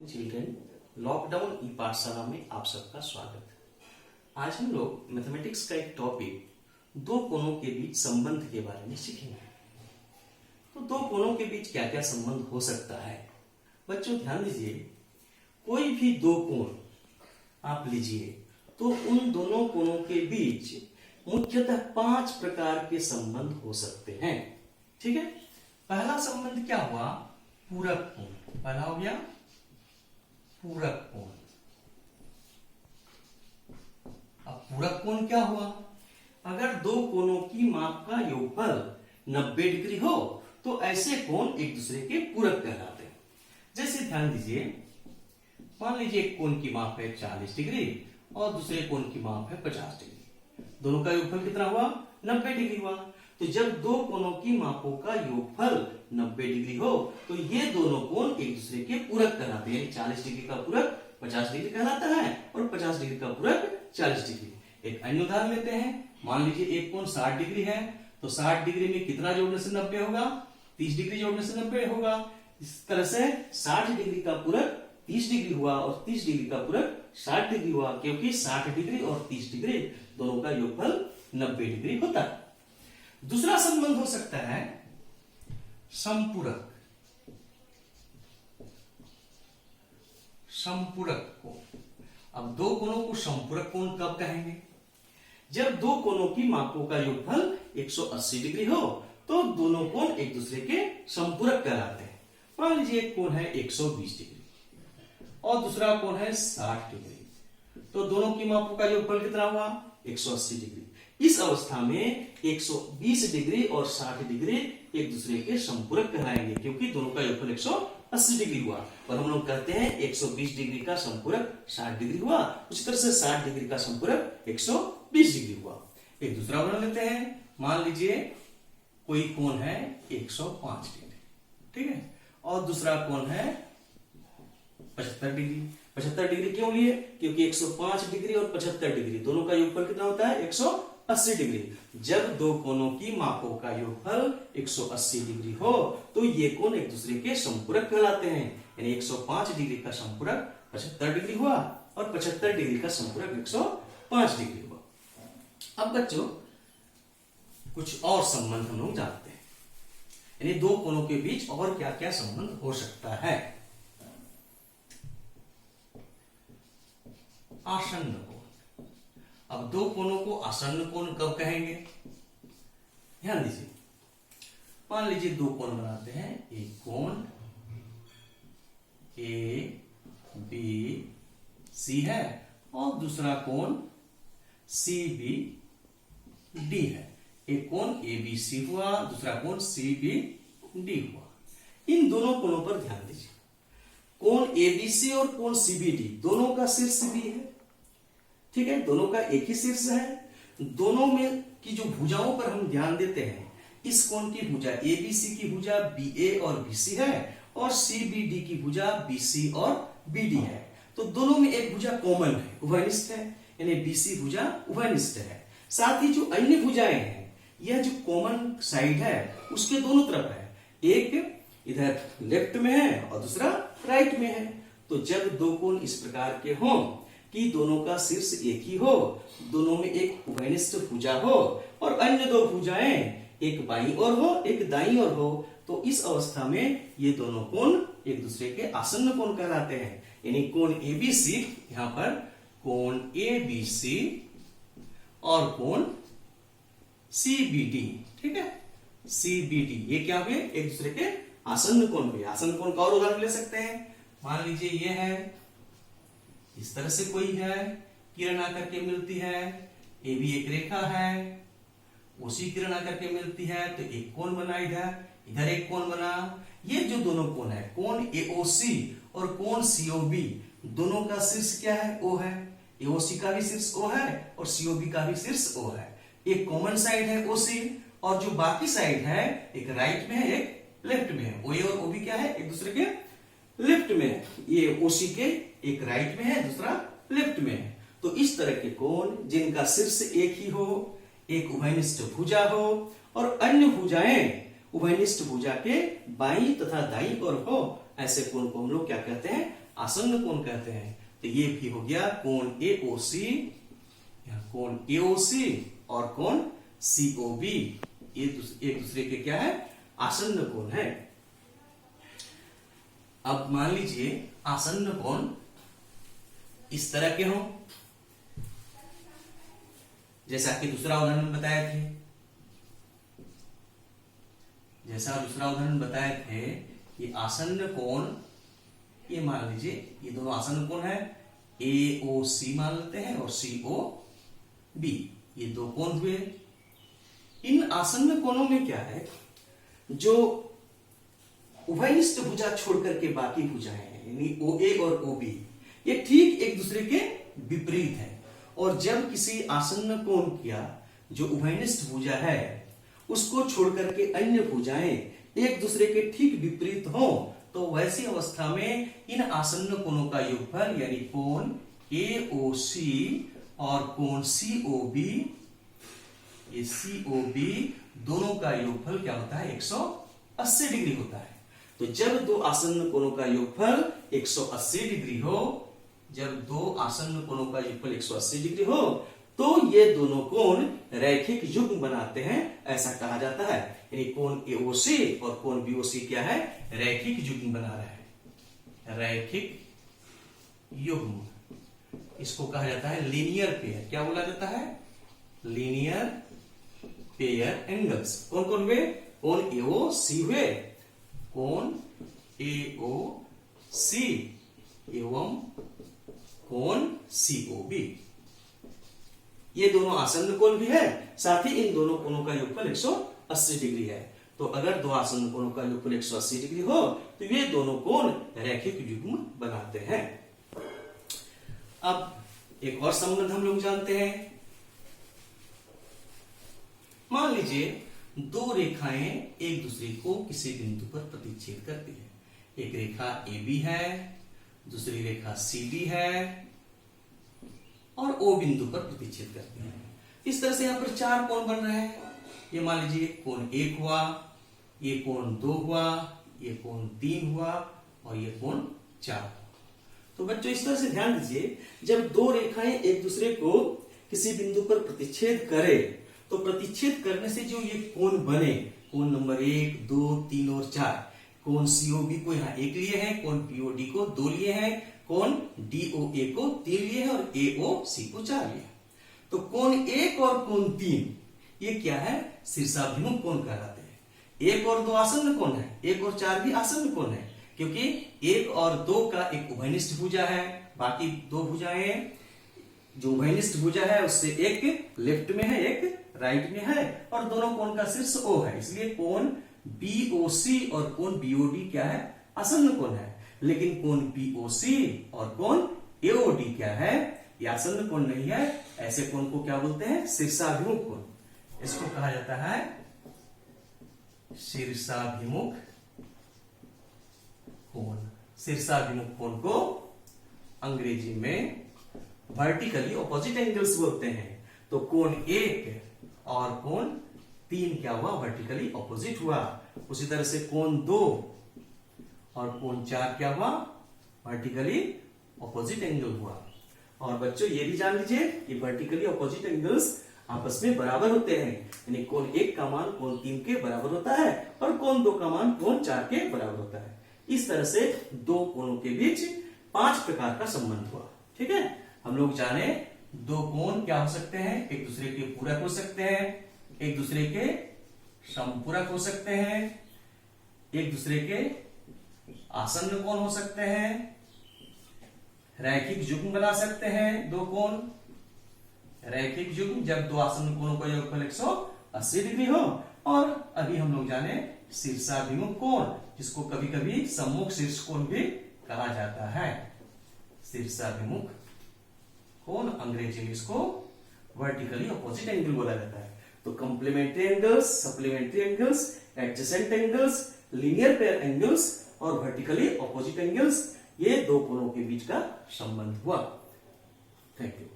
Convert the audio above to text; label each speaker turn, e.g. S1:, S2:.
S1: Children, lockdown ई पाठशाला में आप सबका स्वागत है। आज हम लोग मैथमेटिक्स का एक टॉपिक दो कोणों के बीच संबंध के बारे में सीखेंगे। तो दो कोणों के बीच क्या क्या संबंध हो सकता है बच्चों, ध्यान दीजिए। कोई भी दो कोण आप लीजिए तो उन दोनों कोणों के बीच मुख्यतः 5 प्रकार के संबंध हो सकते हैं। ठीक है, पहला संबंध क्या हुआ? पूरक कोण। पहला हो गया पूरक कोण। अब पूरक कोण क्या हुआ? अगर दो कोणों की माप का योगफल 90 डिग्री हो तो ऐसे कोण एक दूसरे के पूरक कहलाते हैं। जैसे ध्यान दीजिए, मान लीजिए एक कोण की माप है 40 डिग्री और दूसरे कोण की माप है 50 डिग्री। दोनों का योगफल कितना हुआ? 90 डिग्री हुआ। तो जब दो कोणों की मापों का योगफल 90 डिग्री हो तो ये दोनों कोण एक दूसरे के पूरक कहलाते हैं। 40 डिग्री का पूरक 50 डिग्री कहलाता है और 50 डिग्री का पूरक 40 डिग्री। एक अन्य उदाहरण लेते हैं। मान लीजिए एक कोण 60 डिग्री है तो 60 डिग्री में कितना जोड़ने से 90 होगा? 30 डिग्री जोड़ने से 90 होगा। इस तरह से 60 डिग्री का पूरक 30 डिग्री हुआ और 30 डिग्री का पूरक 60 डिग्री हुआ, क्योंकि 60 डिग्री और 30 डिग्री दोनों का योगफल 90 डिग्री होता है। दूसरा संबंध हो सकता है संपूरक। संपूरक कोण। अब दो कोणों को संपूरक कोण कब कहेंगे? जब दो कोणों की मापों का योगफल 180 डिग्री हो तो दोनों कोण एक दूसरे के संपूरक कहलाते हैं। मान लीजिए एक कोण है 120 डिग्री और दूसरा कोण है 60 डिग्री, तो दोनों की मापों का योगफल कितना हुआ? 180 डिग्री। इस अवस्था में 120 डिग्री और 60 डिग्री एक दूसरे के संपूरक कहलाएंगे, क्योंकि दोनों का योगफल 180 डिग्री हुआ। और हम लोग कहते हैं 120 डिग्री का संपूरक 60 डिग्री हुआ, उसी तरह से 60 डिग्री का संपूरक 120 डिग्री हुआ। एक दूसरा उदाहरण लेते हैं। मान लीजिए कोई कोण है 105 डिग्री, ठीक है, और दूसरा कोण है 75 डिग्री। 75 डिग्री क्यों लिए? क्योंकि 105 डिग्री और 75 डिग्री दोनों का योगफल कितना होता है? 180 डिग्री। जब दो कोणों की मापों का योगफल 180 डिग्री हो तो ये कोण एक दूसरे के संपूरक कहलाते हैं। यानी 105 डिग्री का संपूरक 75 डिग्री हुआ और 75 डिग्री का संपूरक 105 डिग्री हुआ। अब बच्चों कुछ और संबंध हम लोग जानते हैं, यानी दो कोणों के बीच और क्या क्या संबंध हो सकता है। आसन्न कोण। अब दो कोणों को आसन्न कोण कब कहेंगे? ध्यान दीजिए। मान लीजिए दो कोण बनाते हैं। एक कोण ए बी सी है और दूसरा कोण सी बी डी है। एक कोण ए बी सी हुआ, दूसरा कोण सी बी डी हुआ। इन दोनों कोणों पर ध्यान दीजिए। कोण ए बी सी और कोण सी बी डी दोनों का शीर्ष बी है, ठीक है, दोनों का एक ही शीर्ष है। दोनों में की जो भुजाओं पर हम ध्यान देते हैं, इस कोण की भुजा ए बी सी की भुजा बी ए और बी सी है और सी बी डी की भुजा बी सी और बी डी है। तो दोनों में एक भुजा कॉमन है, उभयनिष्ठ है, यानी बी सी भुजा उभयनिष्ठ है। साथ ही जो अन्य भुजाएं हैं, यह जो कॉमन साइड है उसके दोनों तरफ है, एक इधर लेफ्ट में है और दूसरा राइट में है। तो जब दो कोण इस प्रकार के हों कि दोनों का शीर्ष एक ही हो, दोनों में एक उभयनिष्ठ भुजा हो और अन्य दो भुजाएं एक बाईं ओर हो एक दाईं ओर हो, तो इस अवस्था में ये दोनों कोण एक दूसरे के आसन्न कोण कहलाते हैं। यानी कोण ए बी सी, यहां पर कोण ए बी सी और कोण सी बी डी, ठीक है, सी बी डी, ये क्या हुए? एक दूसरे के आसन्न कोण हुए। आसन्न कोण का और उदाहरण ले सकते हैं। मान लीजिए ये है, इस तरह से कोई है, किरण आकर के मिलती है, ए भी एक रेखा है, उसी किरण आकर के मिलती है, तो एक कोण बना, इधर इधर एक कोण बना। ये जो दोनों कोण है, कोण एओसी और कोण सीओबी, दोनों का शीर्ष क्या है? ओ है। एओसी का भी शीर्ष ओ है और सीओबी का भी शीर्ष ओ है। एक कॉमन साइड है ओसी और जो बाकी साइड है एक राइट में है एक लेफ्ट में है। ओ ए और ओ बी क्या है? एक दूसरे के लेफ्ट में है। ये ओसी के एक राइट में है, दूसरा लेफ्ट में है। तो इस तरह के कोण जिनका शीर्ष एक ही हो, एक उभयनिष्ठ भुजा हो और अन्य भुजाएं उभयनिष्ठ भुजा के बाईं तथा दाईं ओर हो, ऐसे कोण को हम लोग क्या कहते हैं? आसन्न कोण कहते हैं। तो ये भी हो गया कोण AOC, कोण AOC और कोण COB, ये एक दूसरे के क्या है, आसन्न कोण है। अब मान लीजिए आसन्न कोण इस तरह के हों, जैसा कि दूसरा उदाहरण बताए थे, ये आसन्न कोण, ये मान लीजिए ये दोनों आसन्न कोण है, AOC मान लेते हैं और COB, ये दो कोण हुए। इन आसन्न कोणों में क्या है, जो उभयनिष्ठ भुजा छोड़ करके बाकी भुजाएं हैं, यानी OA और OB, ये ठीक एक दूसरे के विपरीत है। और जब किसी आसन्न कोण किया जो उभयनिष्ठ भुजा है उसको छोड़ करके अन्य भुजाएं एक दूसरे के ठीक विपरीत हो, तो वैसी अवस्था में इन आसन्न कोणों का योगफल यानी कोण AOC और कोण COB, ये COB दोनों का योगफल क्या होता है, 180 डिग्री होता है। तो जब दो आसन्न कोणों का योगफल 180 डिग्री हो, जब दो आसन्न कोणों का योगफल 180 डिग्री हो, तो ये दोनों कोण रैखिक युग्म बनाते हैं, ऐसा कहा जाता है। यानी कोण AOC और कोण BOC क्या है, रैखिक युग्म बना रहा है, रैखिक युग्म, इसको कहा जाता है लीनियर पेयर। क्या बोला जाता है, लीनियर पेयर एंगल्स। कौन कौन हुए, कोण AOC हुए, कोण AOC एवं कोण COB, ये दोनों आसन्न कोण भी है, साथ ही इन दोनों कोणों का योगफल 180 डिग्री है। तो अगर दो आसन्न कोणों का योगफल 180 डिग्री हो तो ये दोनों कोण रैखिक युग्म बनाते हैं। अब एक और संबंध हम लोग जानते हैं। मान लीजिए दो रेखाएं एक दूसरे को किसी बिंदु पर प्रतिच्छेद करती है। एक रेखा AB है, दूसरी रेखा CD है और O बिंदु पर प्रतिच्छेद करती है। इस तरह से यहां पर चार कोण बन रहे हैं। ये मान लीजिए कोण 1 हुआ, ये कोण 2 हुआ, ये कोण 3 हुआ और ये कोण 4। तो बच्चों इस तरह से ध्यान दीजिए, जब दो रेखाएं एक दूसरे को किसी बिंदु पर प्रतिच्छेद करे तो प्रतिच्छेद करने से जो ये कोण बने, कोण नंबर 1, 2, 3 और 4, कोण COB को यहाँ 1 लिए हैं, कोण BOD को 2 लिए हैं, कोण DOA को 3 लिए हैं और AOC को 4 लिए। तो कोण 1 और कोण 3 ये क्या है, शीर्षाभिमुख कोण कहलाते हैं। 1 और 2 आसन्न कोण है, 1 और 4 भी आसन्न कोण है, क्योंकि 1 और 2 का एक उभयनिष्ठ भुजा है, बाकी दो भुजाएं, जो उभयनिष्ठ भुजा है उससे एक लेफ्ट में है, एक राइट में है और दोनों कोण का शीर्ष O है, इसलिए कोण BOC और कोण BOD क्या है, आसन्न कोण है। लेकिन कोण POC और कोण AOD क्या है, ये आसन्न कोण नहीं है। ऐसे कोण को क्या बोलते हैं, शीर्षाभिमुख कोण। इसको कहा जाता है शीर्षाभिमुख कोण। शीर्षाभिमुख कोण को अंग्रेजी में वर्टिकली ऑपोजिट एंगल्स बोलते हैं। तो कोण 1 और कोण 3 क्या हुआ, वर्टिकली ऑपोजिट हुआ। उसी तरह से कोण 2 और कोण 4 क्या हुआ, वर्टिकली ऑपोजिट एंगल हुआ। और बच्चों ये भी जान लीजिए कि वर्टिकली ऑपोजिट एंगल्स आपस में बराबर होते हैं, यानी कोण 1 का मान कोण 3 के बराबर होता है और कोण 2 का मान कोण 4 के बराबर होता है। इस तरह से दो कोणों के बीच 5 प्रकार का संबंध हुआ। ठीक है, हम लोग जाने दो कोण क्या हो सकते हैं, एक दूसरे के पूरक हो सकते हैं, एक दूसरे के समपूरक हो सकते हैं, एक दूसरे के आसन्न कोण हो सकते हैं, रैखिक युग्म बना सकते हैं। दो कोण रैखिक युग्म जब दो आसन्न कोणों का योगफल 180 डिग्री हो। और अभी हम लोग जाने शीर्षाभिमुख कोण, जिसको कभी कभी सम्मुख शीर्ष कोण भी कहा जाता है। शीर्षाभिमुख कोण अंग्रेजी में इसको वर्टिकली ऑपोजिट एंगल बोला जाता है। तो complementary angles, supplementary angles, adjacent angles, linear pair angles और वर्टिकली ऑपोजिट एंगल्स, ये दो कोणों के बीच का संबंध हुआ। Thank you.